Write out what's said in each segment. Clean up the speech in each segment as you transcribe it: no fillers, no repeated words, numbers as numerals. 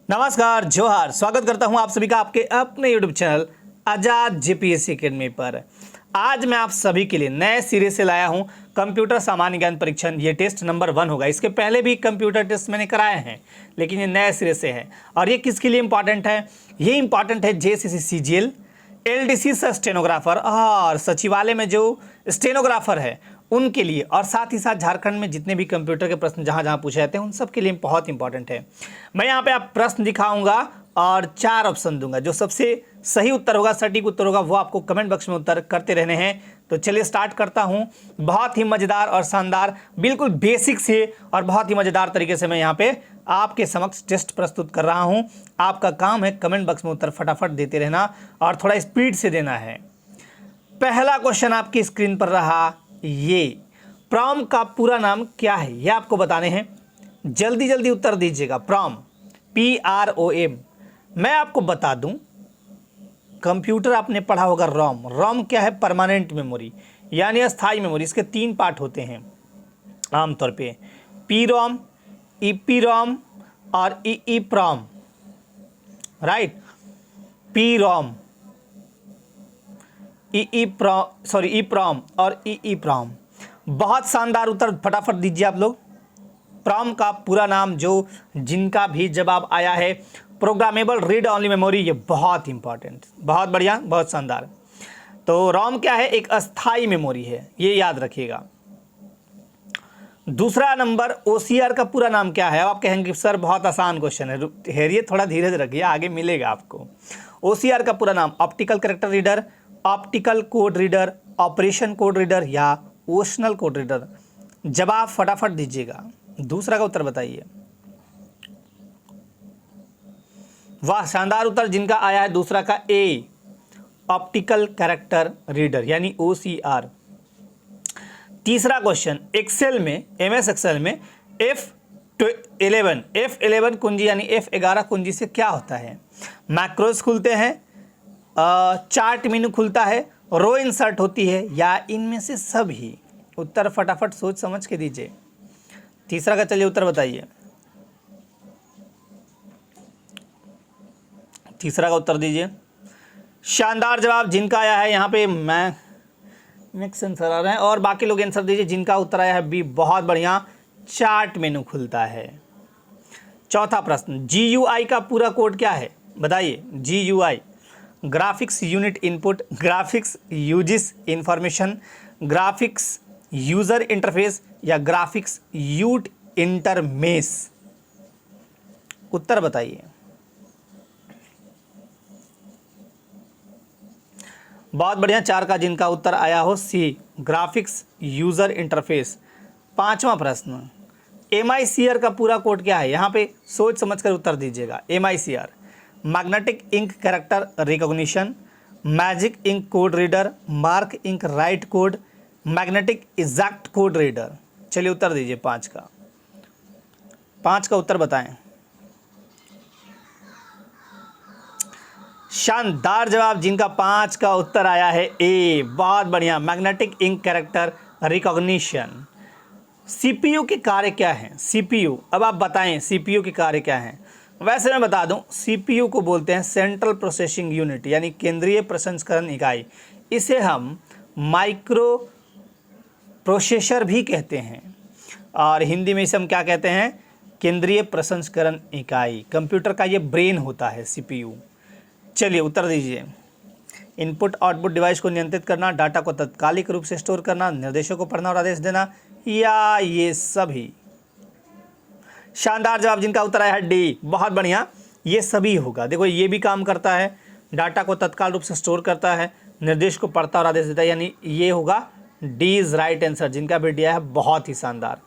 नमस्कार, जोहार। स्वागत करता हूं आप सभी का आपके अपने यूट्यूब चैनल आजाद जेपीएससी अकेडमी पर। आज मैं आप सभी के लिए नए सिरे से लाया हूं कंप्यूटर सामान्य ज्ञान परीक्षण। ये टेस्ट नंबर 1 होगा। इसके पहले भी कंप्यूटर टेस्ट मैंने कराए हैं, लेकिन ये नए सिरे से है। और ये किसके लिए इंपॉर्टेंट है? ये इंपॉर्टेंट है जेएसएससी सीजीएल, एलडीसी से स्टेनोग्राफर और सचिवालय में जो स्टेनोग्राफर है उनके लिए, और साथ ही साथ झारखंड में जितने भी कंप्यूटर के प्रश्न जहां जहां पूछे जाते हैं उन सब के लिए बहुत इंपॉर्टेंट है। मैं यहाँ पे आप प्रश्न दिखाऊंगा और 4 ऑप्शन दूंगा। जो सबसे सही उत्तर होगा, सटीक उत्तर होगा, वो आपको कमेंट बॉक्स में उत्तर करते रहने हैं। तो चलिए स्टार्ट करता हूँ। बहुत ही मज़ेदार और शानदार, बिल्कुल बेसिक से और बहुत ही मज़ेदार तरीके से मैं यहाँ पे आपके समक्ष टेस्ट प्रस्तुत कर रहा हूँ। आपका काम है कमेंट बॉक्स में उत्तर फटाफट देते रहना और थोड़ा स्पीड से देना है। पहला क्वेश्चन आपकी स्क्रीन पर रहा, ये प्रॉम का पूरा नाम क्या है, ये आपको बताने हैं। जल्दी जल्दी उत्तर दीजिएगा। PROM, PROM। मैं आपको बता दूं, कंप्यूटर आपने पढ़ा होगा रोम। रोम क्या है? परमानेंट मेमोरी, यानी अस्थाई मेमोरी। इसके 3 पार्ट होते हैं आमतौर पे, PROM, EPROM और EEPROM। राइट, PROM, EPROM और EEPROM। बहुत शानदार उत्तर, फटाफट दीजिए आप लोग। प्रॉम का पूरा नाम, जो जिनका भी जवाब आया है, प्रोग्रामेबल रीड ओनली मेमोरी। ये बहुत इंपॉर्टेंट, बहुत बढ़िया, बहुत शानदार। तो रोम क्या है? एक अस्थाई मेमोरी है, ये याद रखिएगा। दूसरा नंबर, OCR का पूरा नाम क्या है? अब आप कहेंगे सर बहुत आसान क्वेश्चन है, ठहरिए, थोड़ा धीरज रखिए, आगे मिलेगा आपको। OCR का पूरा नाम optical character reader, optical code reader, operation code reader या ओशनल कोड रीडर। जवाब फटाफट दीजिएगा। दूसरा का उत्तर बताइए। वाह, शानदार उत्तर जिनका आया है दूसरा का ए, ऑप्टिकल कैरेक्टर रीडर यानी OCR। तीसरा क्वेश्चन, एक्सेल में, MS एक्सेल में F11 कुंजी यानी F11 कुंजी से क्या होता है? मैक्रोज खुलते हैं, चार्ट मेनू खुलता है, रो इंसर्ट होती है या इनमें से सभी? उत्तर फटाफट सोच समझ के दीजिए। तीसरा का चलिए उत्तर बताइए। तीसरा का उत्तर दीजिए। शानदार जवाब जिनका आया है, यहाँ पे मैं नेक्स्ट आंसर आ रहे हैं और बाकी लोग आंसर दीजिए। जिनका उत्तर आया है बी, बहुत बढ़िया, चार्ट मेनू खुलता है। चौथा प्रश्न, GUI का पूरा कोड क्या है? बताइए। GUI, graphics unit input, graphics uses information, graphics user interface या ग्राफिक्स यूट इंटरमेस? उत्तर बताइए। बहुत बढ़िया, 4 का जिनका उत्तर आया हो सी, ग्राफिक्स यूजर इंटरफेस। पांचवा प्रश्न, MICR का पूरा कोड क्या है? यहाँ पे सोच समझकर उत्तर दीजिएगा। MICR, magnetic ink character recognition, magic ink code reader, mark ink write code, magnetic exact code reader. चलिए उत्तर दीजिए 5 का। 5 का उत्तर बताएं। शानदार जवाब जिनका 5 का उत्तर आया है ए, बहुत बढ़िया, magnetic ink character recognition. CPU के कार्य क्या हैं? CPU, अब आप बताएं CPU के कार्य क्या हैं? वैसे मैं बता दूं, CPU को बोलते हैं सेंट्रल प्रोसेसिंग यूनिट यानी केंद्रीय प्रसंस्करण इकाई। इसे हम माइक्रो प्रोसेसर भी कहते हैं और हिंदी में इसे हम क्या कहते हैं? केंद्रीय प्रसंस्करण इकाई। कंप्यूटर का ये ब्रेन होता है CPU। चलिए उत्तर दीजिए। इनपुट आउटपुट डिवाइस को नियंत्रित करना, डाटा को तात्कालिक रूप से स्टोर करना, निर्देशों को पढ़ना और आदेश देना या ये सभी? शानदार जवाब जिनका उत्तर आया है डी, बहुत बढ़िया, ये सभी होगा। देखो ये भी काम करता है, डाटा को तत्काल रूप से स्टोर करता है, निर्देश को पढ़ता और आदेश देता है, यानी ये होगा डी इज राइट आंसर जिनका भी दिया है। बहुत ही शानदार।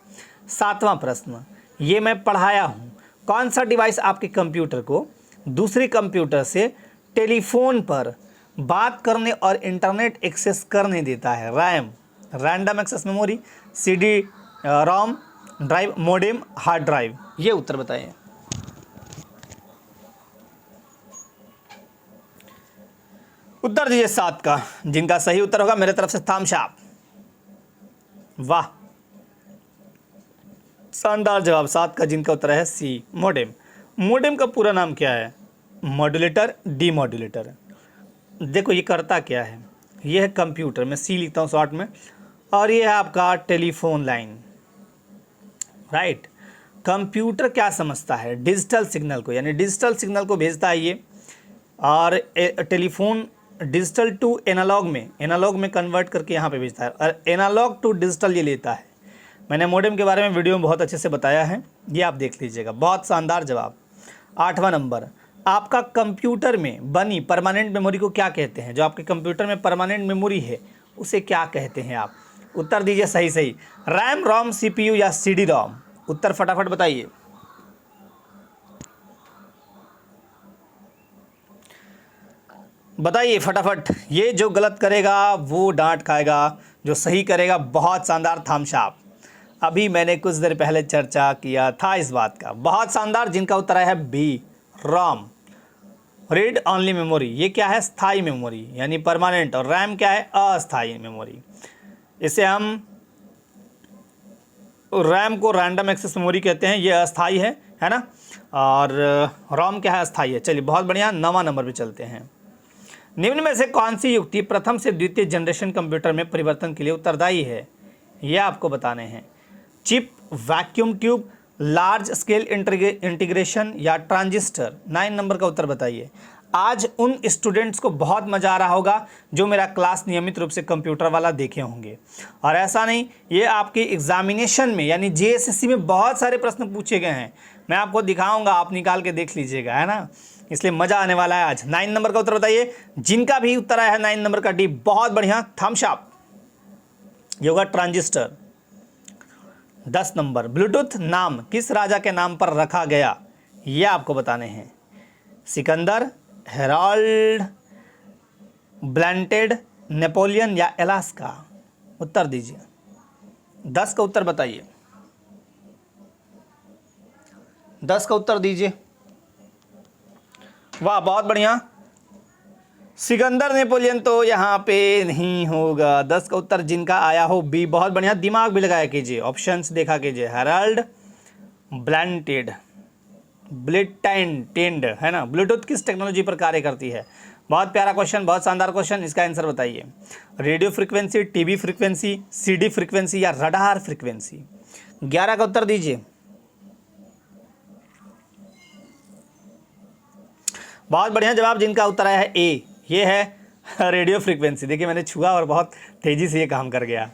7वां प्रश्न, ये मैं पढ़ाया हूँ, कौन सा डिवाइस आपके कंप्यूटर को दूसरे कंप्यूटर से टेलीफोन पर बात करने और इंटरनेट एक्सेस करने देता है? RAM, random access memory, CD ROM drive, modem, hard drive. ये उत्तर बताइए। उत्तर दीजिए 7 का। जिनका सही उत्तर होगा मेरे तरफ से थम्स अप। वाह, शानदार जवाब 7 का जिनका उत्तर है सी, मोडेम। मोडेम का पूरा नाम क्या है? Modulator, demodulator. देखो ये करता क्या है, ये है कंप्यूटर, मैं सी लिखता हूँ शॉर्ट में, और ये है आपका टेलीफोन लाइन, राइट। कंप्यूटर क्या समझता है? डिजिटल सिग्नल को, यानी डिजिटल सिग्नल को भेजता है ये, और टेलीफोन डिजिटल टू एनालॉग में कन्वर्ट करके यहाँ पे भेजता है, और एनालॉग टू डिजिटल ये लेता है। मैंने मोडेम के बारे में वीडियो में बहुत अच्छे से बताया है, ये आप देख लीजिएगा। बहुत शानदार जवाब। 8वां नंबर, आपका कंप्यूटर में बनी परमानेंट मेमोरी को क्या कहते हैं? जो आपके कंप्यूटर में परमानेंट मेमोरी है उसे क्या कहते हैं आप? उत्तर दीजिए सही सही। रैम, रोम, सीपीयू या सीडी रोम? उत्तर फटाफट बताइए। बताइए फटाफट। ये जो गलत करेगा वो डांट खाएगा, जो सही करेगा बहुत शानदार थम्स अप। अभी मैंने कुछ देर पहले चर्चा किया था इस बात का। बहुत शानदार। जिनका उत्तर है बी, रोम, रीड ऑनली मेमोरी। ये क्या है? स्थायी मेमोरी यानी परमानेंट। और रैम क्या है? अस्थायी मेमोरी। इसे हम रैम को रैंडम एक्सेस मेमोरी कहते हैं, ये अस्थायी है ना। और रोम क्या है? अस्थायी है। चलिए बहुत बढ़िया। 9वां नंबर पे चलते हैं। निम्न में से कौन सी युक्ति प्रथम से द्वितीय जनरेशन कंप्यूटर में परिवर्तन के लिए उत्तरदायी है? ये आपको बताने हैं। Chip, vacuum tube, large scale integration या ट्रांजिस्टर? 9 नंबर का उत्तर बताइए। आज उन स्टूडेंट्स को बहुत मज़ा आ रहा होगा जो मेरा क्लास नियमित रूप से कंप्यूटर वाला देखे होंगे। और ऐसा नहीं, ये आपके एग्जामिनेशन में यानी जेएसएससी में बहुत सारे प्रश्न पूछे गए हैं। मैं आपको दिखाऊंगा, आप निकाल के देख लीजिएगा, है ना। इसलिए मज़ा आने वाला है आज। 9 नंबर का उत्तर बताइए। जिनका भी उत्तर आया है 9 नंबर का डी, बहुत बढ़िया, थम्स अप। ये होगा ट्रांजिस्टर। 10 नंबर, ब्लूटूथ नाम किस राजा के नाम पर रखा गया? ये आपको बताने हैं। सिकंदर, हेराल्ड, ब्लैंटेड, नेपोलियन या अलास्का? उत्तर दीजिए। 10 का उत्तर बताइए। 10 का उत्तर दीजिए। वाह बहुत बढ़िया। सिकंदर, नेपोलियन तो यहाँ पे नहीं होगा। 10 का उत्तर जिनका आया हो बी, बहुत बढ़िया। दिमाग भी लगाया कीजिए, ऑप्शंस देखा कीजिए। हेराल्ड, ब्लैंटेड, ब्लिटेंड, है ना। ब्लूटूथ किस टेक्नोलॉजी पर कार्य करती है? बहुत प्यारा क्वेश्चन, बहुत शानदार क्वेश्चन। इसका आंसर बताइए। Radio frequency, TV frequency, CD frequency या रडार फ्रीक्वेंसी? 11 का उत्तर दीजिए। बहुत बढ़िया जवाब। जिनका उत्तर आया है ए, ये है रेडियो फ्रीक्वेंसी। देखिए मैंने छुआ और बहुत तेज़ी से ये काम कर गया।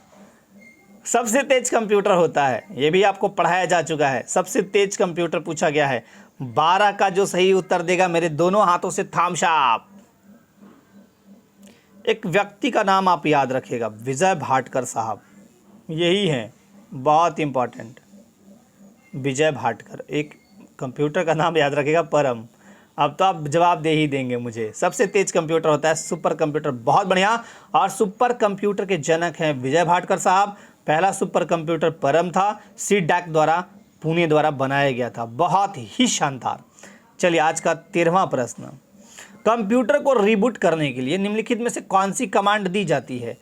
सबसे तेज कंप्यूटर होता है, ये भी आपको पढ़ाया जा चुका है। सबसे तेज कंप्यूटर पूछा गया है। 12 का जो सही उत्तर देगा मेरे दोनों हाथों से थम्स अप। एक व्यक्ति का नाम आप याद रखिएगा, विजय भाटकर साहब, यही है, बहुत इंपॉर्टेंट। विजय भाटकर। एक कंप्यूटर का नाम याद रखिएगा, परम। अब तो आप जवाब दे ही देंगे मुझे। सबसे तेज कंप्यूटर होता है सुपर कंप्यूटर। बहुत बढ़िया। और सुपर कंप्यूटर के जनक हैं विजय भाटकर साहब। पहला सुपर कंप्यूटर परम था, सीडैक द्वारा, पुणे द्वारा बनाया गया था। बहुत ही शानदार। चलिए आज का 13वां प्रश्न। कंप्यूटर को रिबूट करने के लिए निम्नलिखित में से कौन सी कमांड दी जाती है?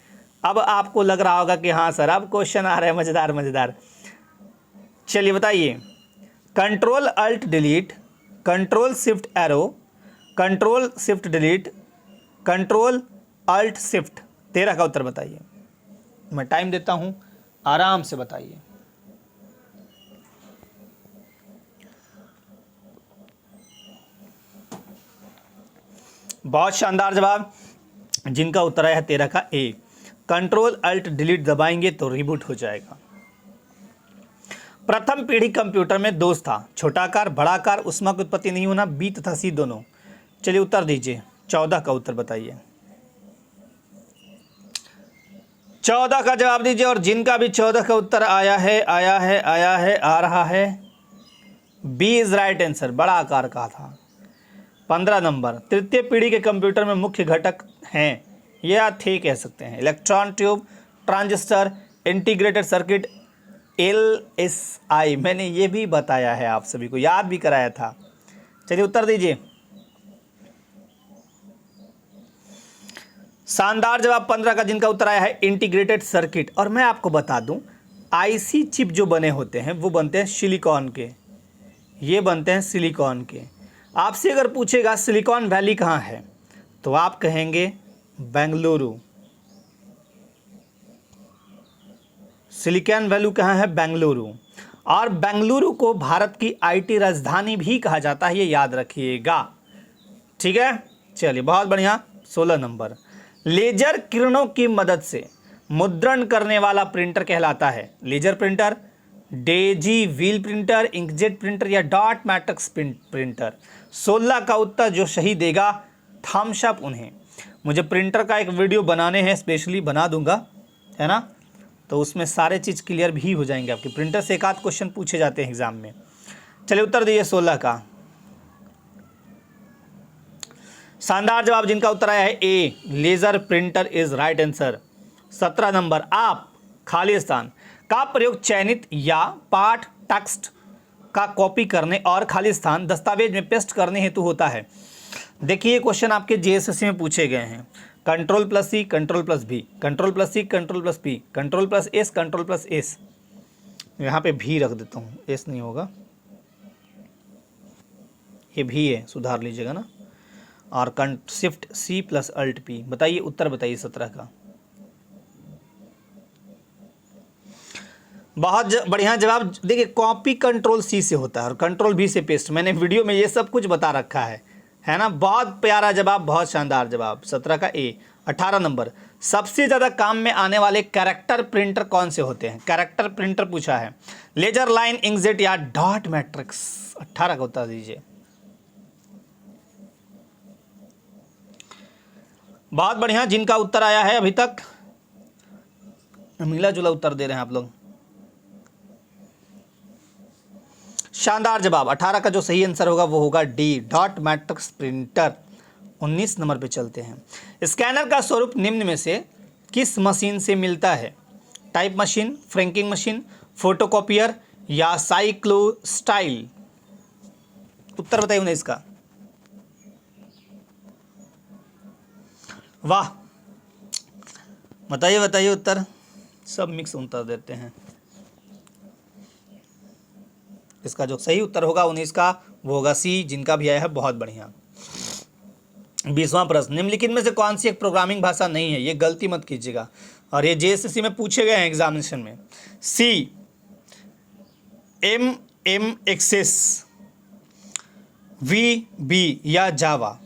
अब आपको लग रहा होगा कि हाँ सर अब क्वेश्चन आ रहे हैं मज़ेदार मज़ेदार। चलिए बताइए। Control alt delete, control shift arrow, control shift delete, control alt shift? 13 का उत्तर बताइए। मैं टाइम देता हूं, आराम से बताइए। बहुत शानदार जवाब। जिनका उत्तर है 13 का ए, कंट्रोल अल्ट डिलीट दबाएंगे तो रिबूट हो जाएगा। प्रथम पीढ़ी कंप्यूटर में दोष था, छोटा आकार, बड़ा आकार, ऊष्मा की उत्पत्ति नहीं होना, बी तथा सी दोनों? चलिए उत्तर दीजिए। 14 का उत्तर बताइए। 14 का जवाब दीजिए। और जिनका भी 14 का उत्तर आया है आ रहा है, बी इज राइट आंसर, बड़ा आकार का था। 15 नंबर, तृतीय पीढ़ी के कंप्यूटर में मुख्य घटक हैं, या थे कह सकते हैं, electron tube, transistor, integrated circuit, LSI? मैंने ये भी बताया है, आप सभी को याद भी कराया था। चलिए उत्तर दीजिए। शानदार जवाब 15 का। जिनका उत्तर आया है इंटीग्रेटेड सर्किट। और मैं आपको बता दूं, IC चिप जो बने होते हैं वो बनते हैं सिलिकॉन के, ये बनते हैं सिलिकॉन के। आपसे अगर पूछेगा सिलिकॉन वैली कहाँ है तो आप कहेंगे बेंगलुरु। सिलिकॉन वैली कहाँ है? बेंगलुरु। और बेंगलुरु को भारत की आईटी राजधानी भी कहा जाता है, ये याद रखिएगा। ठीक है, चलिए बहुत बढ़िया। 16 नंबर, लेजर किरणों की मदद से मुद्रण करने वाला प्रिंटर कहलाता है? Laser printer, daisy wheel printer, inkjet printer या डॉट मैट्रिक्स प्रिंटर? 16 का उत्तर जो सही देगा थम्स अप उन्हें। मुझे प्रिंटर का एक वीडियो बनाने हैं, स्पेशली बना दूंगा, है ना, तो उसमें सारे चीज़ क्लियर भी हो जाएंगे आपके। प्रिंटर से एक आध क्वेश्चन पूछे जाते हैं एग्जाम में। चलिए उत्तर दीजिए 16 का। शानदार जवाब, जिनका उत्तर आया है A, laser printer is right answer. 17 number, आप खाली स्थान का प्रयोग चयनित या पाठ टेक्स्ट का कॉपी करने और खाली स्थान दस्तावेज में पेस्ट करने हेतु होता है? देखिए ये क्वेश्चन आपके जेएसएससी में पूछे गए हैं। Control plus C, control plus भी, control plus C, control plus P, control plus S, control plus S. यहाँ पे भी रख देता हूँ, एस नहीं होगा, ये भी है, सुधार लीजिएगा ना। और shift C plus alt P. बताइए उत्तर, बताइए 17 का। बहुत बढ़िया जवाब। देखिए कॉपी कंट्रोल सी से होता है और कंट्रोल भी से पेस्ट। मैंने वीडियो में ये सब कुछ बता रखा है ना। बहुत प्यारा जवाब, बहुत शानदार जवाब। 17 का ए। 18 नंबर, सबसे ज़्यादा काम में आने वाले कैरेक्टर प्रिंटर कौन से होते हैं? कैरेक्टर प्रिंटर पूछा है, लेजर लाइन, इंकजेट या डॉट मैट्रिक्स? 18 का उत्तर दीजिए। बहुत बढ़िया, जिनका उत्तर आया है अभी तक मिला जुला उत्तर दे रहे हैं आप लोग। शानदार जवाब। 18 का जो सही आंसर होगा वो होगा D, dot matrix printer. 19 number पे चलते हैं। स्कैनर का स्वरूप निम्न में से किस मशीन से मिलता है? Type machine, franking machine, photocopier या साइक्लोस्टाइल? उत्तर बताइए 19 का। वाह, बताइए बताइए उत्तर। सब मिक्स उत्तर देते हैं। इसका जो सही उत्तर होगा 19 का वो होगा सी, जिनका भी आया है बहुत बढ़िया। 20वां प्रश्न, निम्नलिखित में से कौन सी एक प्रोग्रामिंग भाषा नहीं है? ये गलती मत कीजिएगा, और ये जेएसएससी में पूछे गए हैं एग्जामिनेशन में। सी, एम एक्सेस, VB या जावा?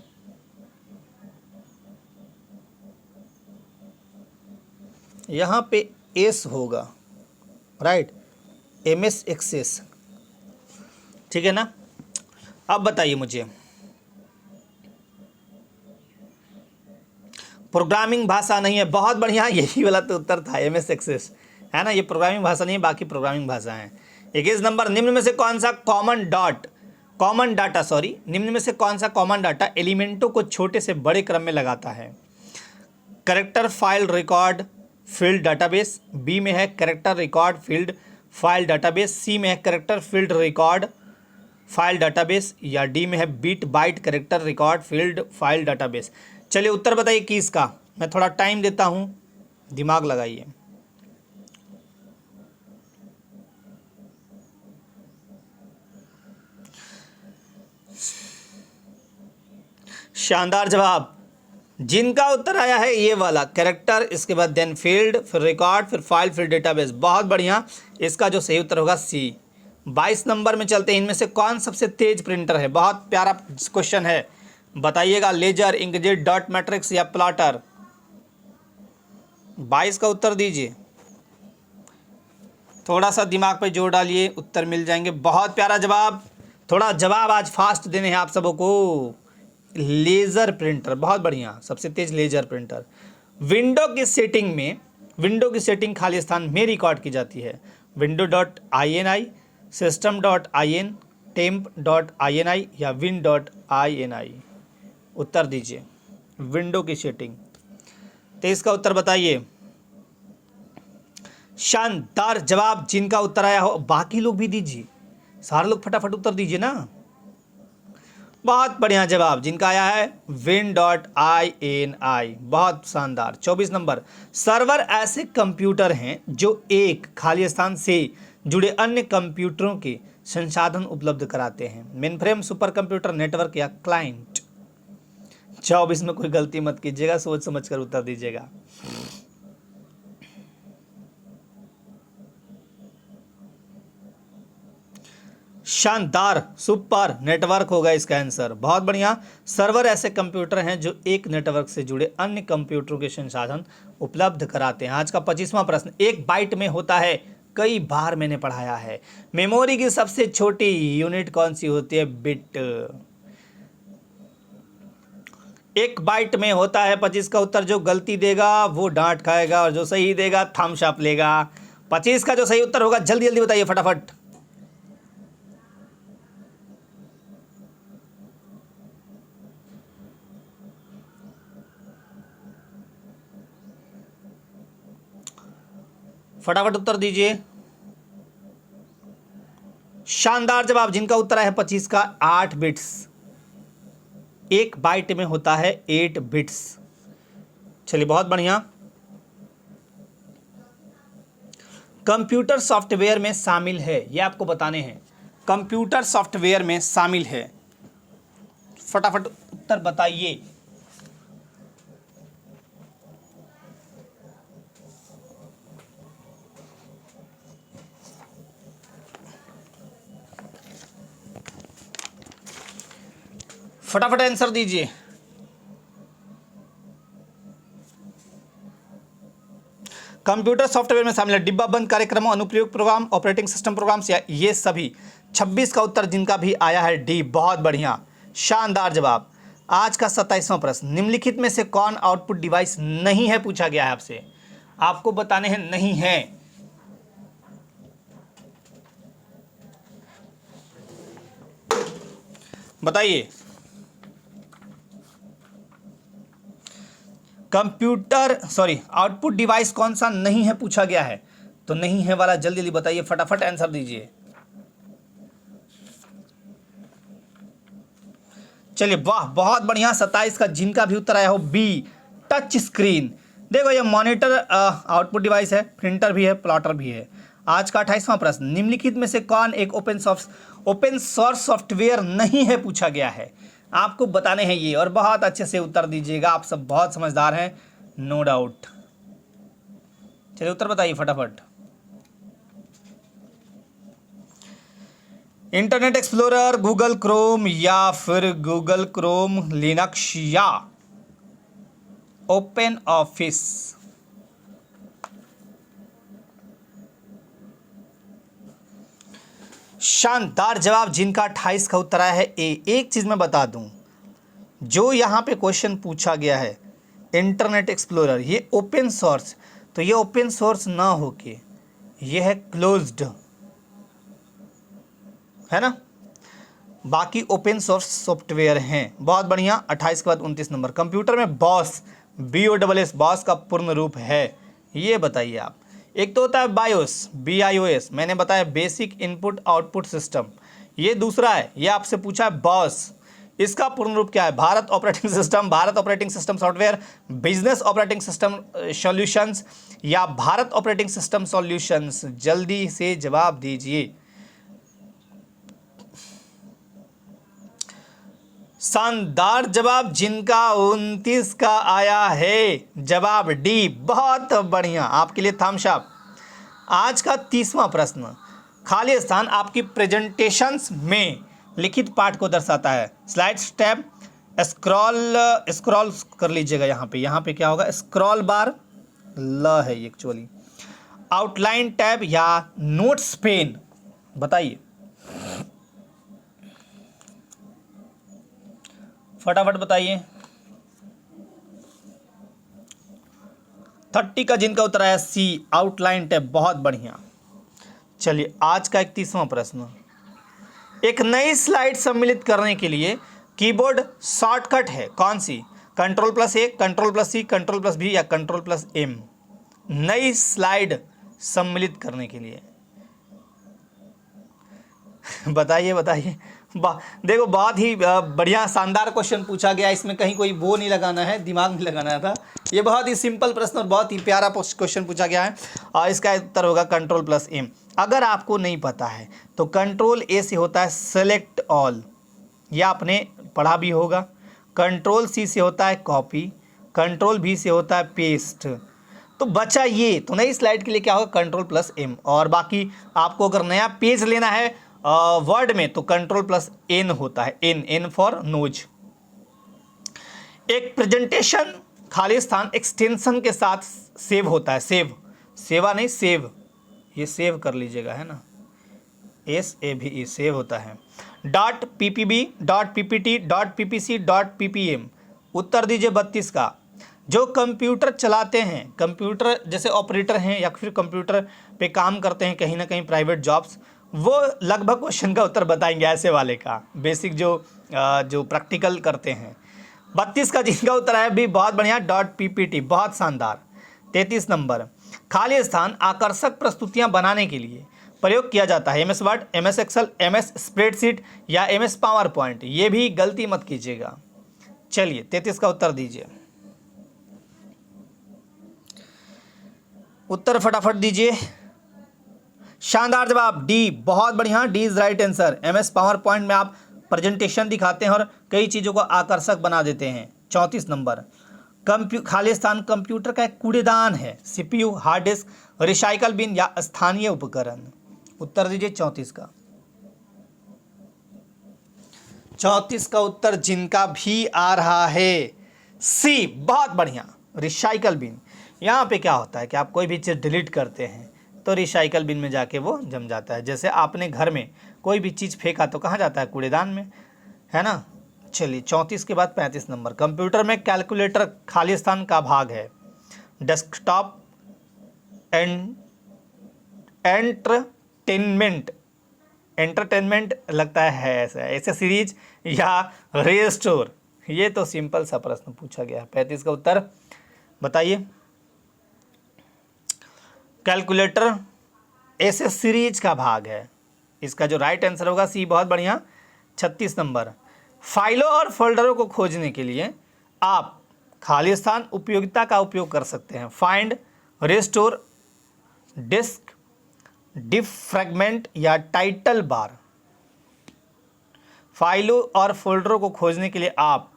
यहाँ पे एस होगा, राइट, MS एक्सेस। ठीक है ना। अब बताइए मुझे, प्रोग्रामिंग भाषा नहीं है, बहुत बढ़िया, यही वाला तो उत्तर था, MS एक्सेस, है ना। ये प्रोग्रामिंग भाषा नहीं है, बाकी प्रोग्रामिंग भाषा है। 21 नंबर, निम्न में से कौन सा निम्न में से कौन सा कॉमन डाटा एलिमेंटों को छोटे से बड़े क्रम में लगाता है? Character file record field database, B में है character record field file database, C में है character field record file database, या डी में है bit byte character record field file database? चलिए उत्तर बताइए किस का। मैं थोड़ा टाइम देता हूं, दिमाग लगाइए। शानदार जवाब, जिनका उत्तर आया है ये वाला, कैरेक्टर, इसके बाद देन फील्ड, फिर रिकॉर्ड, फिर फाइल, फिर डेटाबेस। बहुत बढ़िया, इसका जो सही उत्तर होगा सी। 22 नंबर में चलते हैं। इनमें से कौन सबसे तेज प्रिंटर है? बहुत प्यारा क्वेश्चन है, बताइएगा। लेजर, इंकजेट, डॉट मैट्रिक्स या प्लॉटर? 22 का उत्तर दीजिए। थोड़ा सा दिमाग पे जोर डालिए, उत्तर मिल जाएंगे। बहुत प्यारा जवाब, थोड़ा जवाब आज फास्ट देने हैं आप सबों को। लेज़र प्रिंटर, बहुत बढ़िया, सबसे तेज लेजर प्रिंटर। विंडो की सेटिंग खाली स्थान में रिकॉर्ड की जाती है? window.ini, system.in, temp.ini या win.ini? उत्तर दीजिए। विंडो की सेटिंग। 23 का उत्तर बताइए। शानदार जवाब, जिनका उत्तर आया हो, बाकी लोग भी दीजिए, सारे लोग फटाफट उत्तर दीजिए ना। बहुत बढ़िया जवाब, जिनका आया है win.ini। बहुत शानदार। 24 नंबर, सर्वर ऐसे कंप्यूटर हैं जो एक खाली स्थान से जुड़े अन्य कंप्यूटरों के संसाधन उपलब्ध कराते हैं? मेनफ्रेम, सुपर कंप्यूटर, नेटवर्क या क्लाइंट? जॉब, इसमें कोई गलती मत कीजिएगा, सोच समझ कर उत्तर दीजिएगा। शानदार, सुपर नेटवर्क होगा इसका आंसर। बहुत बढ़िया। सर्वर ऐसे कंप्यूटर हैं जो एक नेटवर्क से जुड़े अन्य कंप्यूटरों के संसाधन उपलब्ध कराते हैं। आज का 25वां प्रश्न, एक बाइट में होता है, कई बार मैंने पढ़ाया है। मेमोरी की सबसे छोटी यूनिट कौन सी होती है? बिट। एक बाइट में होता है 25 का उत्तर। जो गलती देगा वो डांट खाएगा और जो सही देगा थम्स अप लेगा। 25 का जो सही उत्तर होगा जल्दी जल्दी बताइए फटाफट। फटाफट उत्तर दीजिए। शानदार जवाब। जिनका उत्तर है 25 का 8 बिट्स। एक बाइट में होता है 8 बिट्स। चलिए बहुत बढ़िया। कंप्यूटर सॉफ्टवेयर में शामिल है, ये आपको बताने हैं। कंप्यूटर सॉफ्टवेयर में शामिल है, फटाफट उत्तर बताइए। फटाफट आंसर दीजिए। कंप्यूटर सॉफ्टवेयर में शामिल है डिब्बा बंद कार्यक्रमों, अनुप्रयोग प्रोग्राम, ऑपरेटिंग सिस्टम प्रोग्राम्स या ये सभी। 26 का उत्तर जिनका भी आया है डी। बहुत बढ़िया, शानदार जवाब। आज का 27वां प्रश्न, निम्नलिखित में से कौन आउटपुट डिवाइस नहीं है पूछा गया है आपसे। आपको बताने हैं नहीं है। बताइए। आउटपुट डिवाइस कौन सा नहीं है पूछा गया है, तो नहीं है वाला जल्दी जल्दी बताइए, फटाफट आंसर दीजिए। चलिए वाह, बहुत बढ़िया। 27 का जिनका भी उत्तर आया हो बी, टच स्क्रीन। देखो ये मॉनिटर आउटपुट डिवाइस है, प्रिंटर भी है, प्लॉटर भी है। आज का 28वां प्रश्न, निम्नलिखित में से कौन एक ओपन सोर्स सॉफ्टवेयर नहीं है पूछा गया है। आपको बताने हैं ये, और बहुत अच्छे से उत्तर दीजिएगा। आप सब बहुत समझदार हैं, नो डाउट। चलिए उत्तर बताइए फटाफट। इंटरनेट एक्सप्लोरर, गूगल क्रोम या फिर गूगल क्रोम लिनक्स या ओपन ऑफिस। शानदार जवाब। जिनका 28 का उत्तर आया है ए। एक चीज मैं बता दूं, जो यहां पे क्वेश्चन पूछा गया है इंटरनेट एक्सप्लोरर, ये ओपन सोर्स, तो ये ओपन सोर्स ना होके ये है क्लोज्ड, है ना। बाकी ओपन सोर्स सॉफ्टवेयर हैं। बहुत बढ़िया। 28 के बाद 29 नंबर, कंप्यूटर में बॉस, BOSS, बॉस का पूर्ण रूप है, ये बताइए आप। एक तो होता है बायोस, BIOS, मैंने बताया बेसिक इनपुट आउटपुट सिस्टम। ये दूसरा है, ये आपसे पूछा है बॉस, इसका पूर्ण रूप क्या है? Bharat operating system, Bharat operating system software, business operating system solutions या भारत ऑपरेटिंग सिस्टम सॉल्यूशंस। जल्दी से जवाब दीजिए। शानदार जवाब। जिनका 29 का आया है जवाब डी। बहुत बढ़िया, आपके लिए थम्स अप। आज का 30वां प्रश्न, खाली स्थान आपकी प्रेजेंटेशंस में लिखित पाठ को दर्शाता है। स्लाइड्स टैब, स्क्रॉल कर लीजिएगा। यहाँ पे क्या होगा? स्क्रॉल बार ल है ये एक्चुअली। आउटलाइन टैब या नोट्स पेन, बताइए फटाफट बताइए। 30 का जिनका उत्तर आया सी, आउटलाइन टैब। बहुत बढ़िया। चलिए आज का 31वां प्रश्न, एक नई स्लाइड सम्मिलित करने के लिए कीबोर्ड शॉर्टकट है कौन सी? Ctrl+A, Ctrl+C, Ctrl+V या Ctrl+M। नई स्लाइड सम्मिलित करने के लिए बताइए बताइए देखो बहुत ही बढ़िया शानदार क्वेश्चन पूछा गया। इसमें कहीं कोई वो नहीं लगाना है, दिमाग नहीं लगाना था। ये बहुत ही सिंपल प्रश्न और बहुत ही प्यारा क्वेश्चन पूछा गया है। और इसका उत्तर होगा कंट्रोल प्लस एम। अगर आपको नहीं पता है तो कंट्रोल ए से होता है सेलेक्ट ऑल, या आपने पढ़ा भी होगा। कंट्रोल सी से होता है कॉपी, कंट्रोल भी से होता है पेस्ट। तो बचा ये, तो नई स्लाइड के लिए क्या होगा, कंट्रोल प्लस एम। और बाकी आपको अगर नया पेज लेना है वर्ड में तो कंट्रोल प्लस एन होता है, एन फॉर नोज। एक प्रेजेंटेशन खाली स्थान एक्सटेंशन के साथ सेव होता है, सेवा नहीं सेव, ये सेव कर लीजिएगा, है ना, SAVE सेव होता है। Dot PPB, dot PPT, dot PPC, dot PPM। उत्तर दीजिए 32 का। जो कंप्यूटर चलाते हैं, कंप्यूटर जैसे ऑपरेटर हैं या फिर कंप्यूटर पे काम करते हैं कहीं ना कहीं प्राइवेट जॉब्स, वो लगभग क्वेश्चन का उत्तर बताएंगे ऐसे वाले का, बेसिक जो प्रैक्टिकल करते हैं। 32 का जिनका उत्तर है भी बहुत बढ़िया, डॉट PPT, बहुत शानदार। 33 नंबर, खाली स्थान आकर्षक प्रस्तुतियां बनाने के लिए प्रयोग किया जाता है। MS Word, MS Excel, MS spreadsheet या MS पावर पॉइंट। ये भी गलती मत कीजिएगा। चलिए 33 का उत्तर दीजिए, उत्तर फटाफट दीजिए। शानदार जवाब डी, बहुत बढ़िया, D is right answer. MS power point में आप प्रेजेंटेशन दिखाते हैं और कई चीज़ों को आकर्षक बना देते हैं। 34 नंबर, खाली स्थान कंप्यूटर का एक कूड़ेदान है। CPU, hard disk, recycle bin या स्थानीय उपकरण। उत्तर दीजिए 34 का। 34 का उत्तर जिनका भी आ रहा है सी, बहुत बढ़िया, रिसाइकल बिन। यहाँ पे क्या होता है कि आप कोई भी चीज़ डिलीट करते हैं तो रिसाइकल बिन में जाके वो जम जाता है। जैसे आपने घर में कोई भी चीज़ फेंका तो कहाँ जाता है, कूड़ेदान में, है ना। चलिए 34 के बाद 35 नंबर, कंप्यूटर में कैलकुलेटर खाली स्थान का भाग है। डेस्कटॉप, एंटरटेनमेंट लगता है ऐसे सीरीज या रेस्टोर। ये तो सिंपल सा प्रश्न पूछा गया है। 35 का उत्तर बताइए। कैलकुलेटर ऐसे सीरीज का भाग है, इसका जो राइट आंसर होगा सी, बहुत बढ़िया। 36 नंबर, फाइलों और फोल्डरों को खोजने के लिए आप खाली स्थान उपयोगिता का उपयोग कर सकते हैं। फाइंड, रेस्टोर, डिस्क, डिफ्रैगमेंट या टाइटल बार। फाइलों और फोल्डरों को खोजने के लिए आप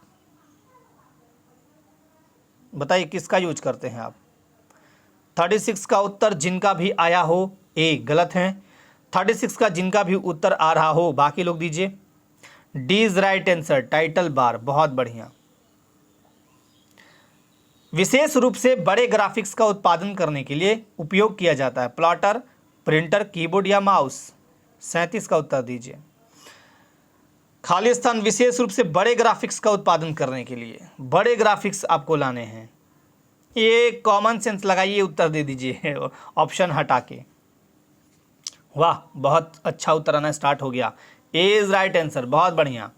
बताइए किसका यूज करते हैं आप। 36 का उत्तर जिनका भी आया हो ए गलत है। 36 का जिनका भी उत्तर आ रहा हो बाकी लोग दीजिए। D is right answer, title bar, बहुत बढ़िया। विशेष रूप से बड़े ग्राफिक्स का उत्पादन करने के लिए उपयोग किया जाता है। प्लॉटर, प्रिंटर, कीबोर्ड या माउस। 37 का उत्तर दीजिए। खाली स्थान विशेष रूप से बड़े ग्राफिक्स का उत्पादन करने के लिए, बड़े ग्राफिक्स आपको लाने हैं। ये कॉमन सेंस लगाइए, उत्तर दे दीजिए ऑप्शन हटा के। वाह, बहुत अच्छा उत्तर आना स्टार्ट हो गया। ए इज राइट आंसर, बहुत बढ़िया।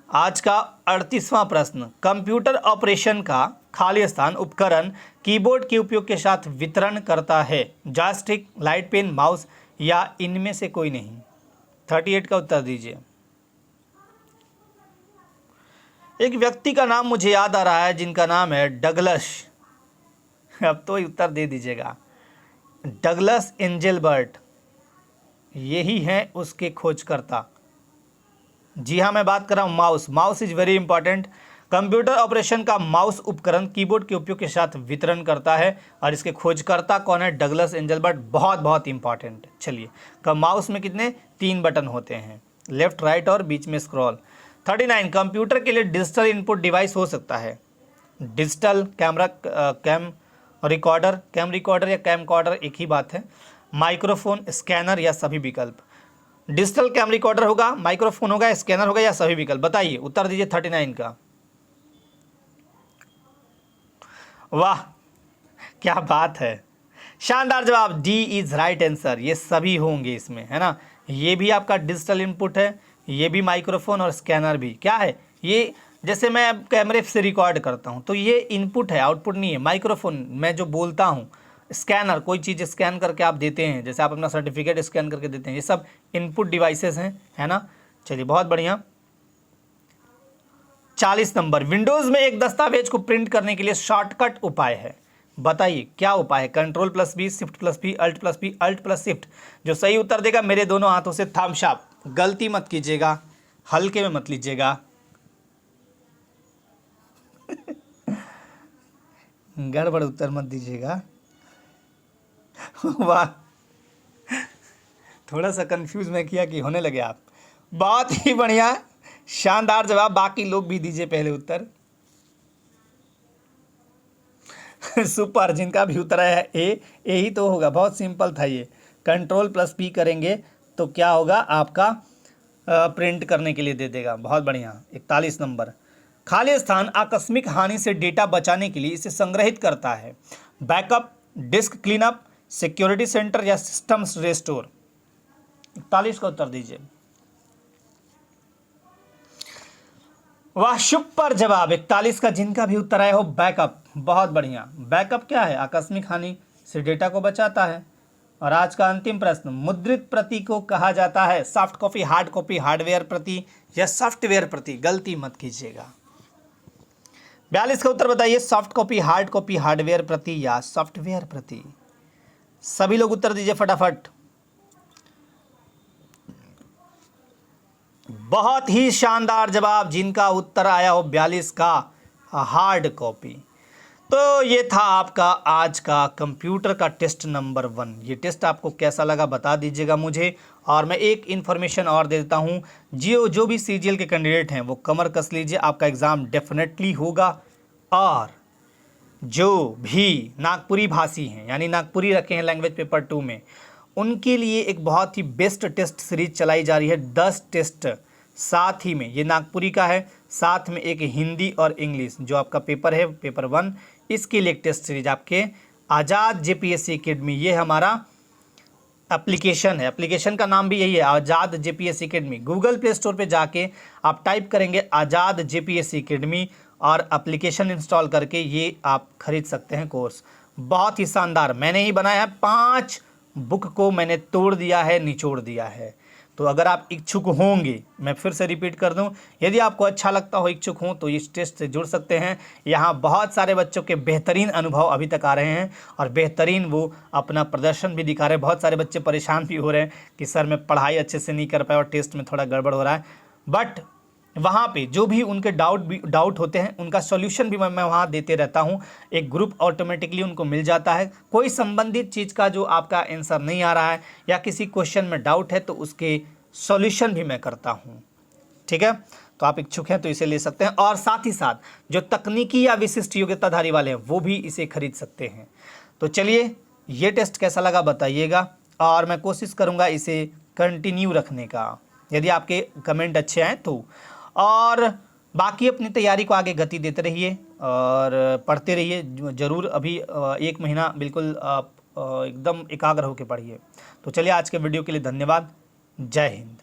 आज का 38वां प्रश्न, कंप्यूटर ऑपरेशन का खाली स्थान उपकरण कीबोर्ड के उपयोग के साथ वितरण करता है। जॉयस्टिक, लाइट पेन, माउस या इनमें से कोई नहीं। 38 का उत्तर दीजिए। एक व्यक्ति का नाम मुझे याद आ रहा है जिनका नाम है डगलस। अब तो उत्तर दे दीजिएगा। डगलस एंजेलबर्ट, यही हैं उसके खोजकर्ता। जी हाँ, मैं बात कर रहा हूँ mouse. Mouse is very important. Computer operation का माउस उपकरण कीबोर्ड के उपयोग के साथ वितरण करता है और इसके खोजकर्ता कौन है, डगलस एंजेलबर्ट, बहुत बहुत इंपॉर्टेंट। चलिए, माउस में कितने 3 बटन होते हैं, लेफ्ट, राइट और बीच में स्क्रॉल। 39, कंप्यूटर के लिए डिजिटल इनपुट डिवाइस हो सकता है। डिजिटल कैमरा, कैम रिकॉर्डर या कैमकॉर्डर एक ही बात है। माइक्रोफोन, स्कैनर या सभी विकल्प। डिजिटल कैम रिकॉर्डर होगा, माइक्रोफोन होगा, स्कैनर होगा या सभी विकल्प। बताइए, उत्तर दीजिए 39 का। वाह, क्या बात है, शानदार जवाब, डी इज राइट आंसर। ये सभी होंगे इसमें, है ना। ये भी आपका डिजिटल इनपुट है, ये भी माइक्रोफोन और स्कैनर भी। क्या है ये, जैसे मैं कैमरे से रिकॉर्ड करता हूँ तो ये इनपुट है, आउटपुट नहीं है। माइक्रोफोन मैं जो बोलता हूँ, स्कैनर कोई चीज़ स्कैन करके आप देते हैं, जैसे आप अपना सर्टिफिकेट स्कैन करके देते हैं, ये सब इनपुट डिवाइसेस हैं, है ना। चलिए बहुत बढ़िया। 40 नंबर, विंडोज में एक दस्तावेज को प्रिंट करने के लिए शॉर्टकट उपाय है, बताइए क्या उपाय है। Control plus B, shift plus B, alt plus B, alt plus shift. जो सही उत्तर देगा मेरे दोनों हाथों से थम्स अप। गलती मत कीजिएगा, हल्के में मत लीजिएगा। गड़बड़ उत्तर मत दीजिएगा। वाह, थोड़ा सा कंफ्यूज मैं किया कि होने लगे आप। बहुत ही बढ़िया, शानदार जवाब। बाकी लोग भी दीजिए पहले उत्तर। सुपर, जिनका भी उत्तर है ए ही तो होगा। बहुत सिंपल था ये। कंट्रोल प्लस पी करेंगे तो क्या होगा आपका, प्रिंट करने के लिए दे देगा। बहुत बढ़िया। 41 नंबर, खाली स्थान आकस्मिक हानि से डेटा बचाने के लिए इसे संग्रहित करता है। Backup, disc cleanup, security centre या सिस्टम्स रेस्टोर। 41 का उत्तर दीजिए। वाह, सुपर जवाब। 41 का जिनका भी उत्तर आया हो बैकअप। बहुत बढ़िया। बैकअप क्या है? आकस्मिक हानि से डेटा को बचाता है। और आज का अंतिम प्रश्न, मुद्रित प्रति को कहा जाता है soft copy, hard copy, hardware प्रति या सॉफ्टवेयर प्रति। गलती मत कीजिएगा। 42 का उत्तर बताइए, soft copy, hard copy, hardware प्रति या सॉफ्टवेयर प्रति। सभी लोग उत्तर दीजिए फटाफट। बहुत ही शानदार जवाब, जिनका उत्तर आया हो 42 का, हार्ड कॉपी। तो ये था आपका आज का कंप्यूटर का टेस्ट नंबर 1। ये टेस्ट आपको कैसा लगा बता दीजिएगा मुझे। और मैं एक इन्फॉर्मेशन और दे देता हूँ, जो भी सीजीएल के कैंडिडेट हैं वो कमर कस लीजिए, आपका एग्ज़ाम डेफिनेटली होगा। और जो भी नागपुरी भाषी हैं, यानी नागपुरी रखे हैं लैंग्वेज पेपर 2 में, उनके लिए एक बहुत ही बेस्ट टेस्ट सीरीज चलाई जा रही है। 10 टेस्ट साथ ही में, ये नागपुरी का है, साथ में एक हिंदी और इंग्लिश जो आपका पेपर है, पेपर 1, इसके लिए एक टेस्ट सीरीज आपके आज़ाद जेपीएससी अकेडमी। ये हमारा एप्लीकेशन है, एप्लीकेशन का नाम भी यही है, Azad JPSC academy. Google play store पे जाके आप टाइप करेंगे आज़ाद जेपीएससी अकेडमी और एप्लीकेशन इंस्टॉल करके ये आप खरीद सकते हैं कोर्स। बहुत ही शानदार, मैंने ही बनाया है। 5 बुक को मैंने तोड़ दिया है, निचोड़ दिया है। तो अगर आप इच्छुक होंगे, मैं फिर से रिपीट कर दूं, यदि आपको अच्छा लगता हो, इच्छुक हों, तो इस टेस्ट से जुड़ सकते हैं। यहाँ बहुत सारे बच्चों के बेहतरीन अनुभव अभी तक आ रहे हैं और बेहतरीन वो अपना प्रदर्शन भी दिखा रहे हैं। बहुत सारे बच्चे परेशान भी हो रहे हैं कि सर मैं पढ़ाई अच्छे से नहीं कर पाया और टेस्ट में थोड़ा गड़बड़ हो रहा है। बट वहाँ पे जो भी उनके डाउट होते हैं, उनका सॉल्यूशन भी मैं वहाँ देते रहता हूँ। एक ग्रुप ऑटोमेटिकली उनको मिल जाता है। कोई संबंधित चीज़ का जो आपका आंसर नहीं आ रहा है या किसी क्वेश्चन में डाउट है तो उसके सॉल्यूशन भी मैं करता हूँ। ठीक है, तो आप इच्छुक हैं तो इसे ले सकते हैं। और साथ ही साथ जो तकनीकी या विशिष्ट योग्यताधारी वाले हैं वो भी इसे खरीद सकते हैं। तो चलिए, ये टेस्ट कैसा लगा बताइएगा और मैं कोशिश करूँगा इसे कंटिन्यू रखने का, यदि आपके कमेंट अच्छे आए तो। और बाकी अपनी तैयारी को आगे गति देते रहिए और पढ़ते रहिए ज़रूर। अभी 1 महीना बिल्कुल आप एकदम एकाग्र होकर पढ़िए। तो चलिए, आज के वीडियो के लिए धन्यवाद। जय हिंद।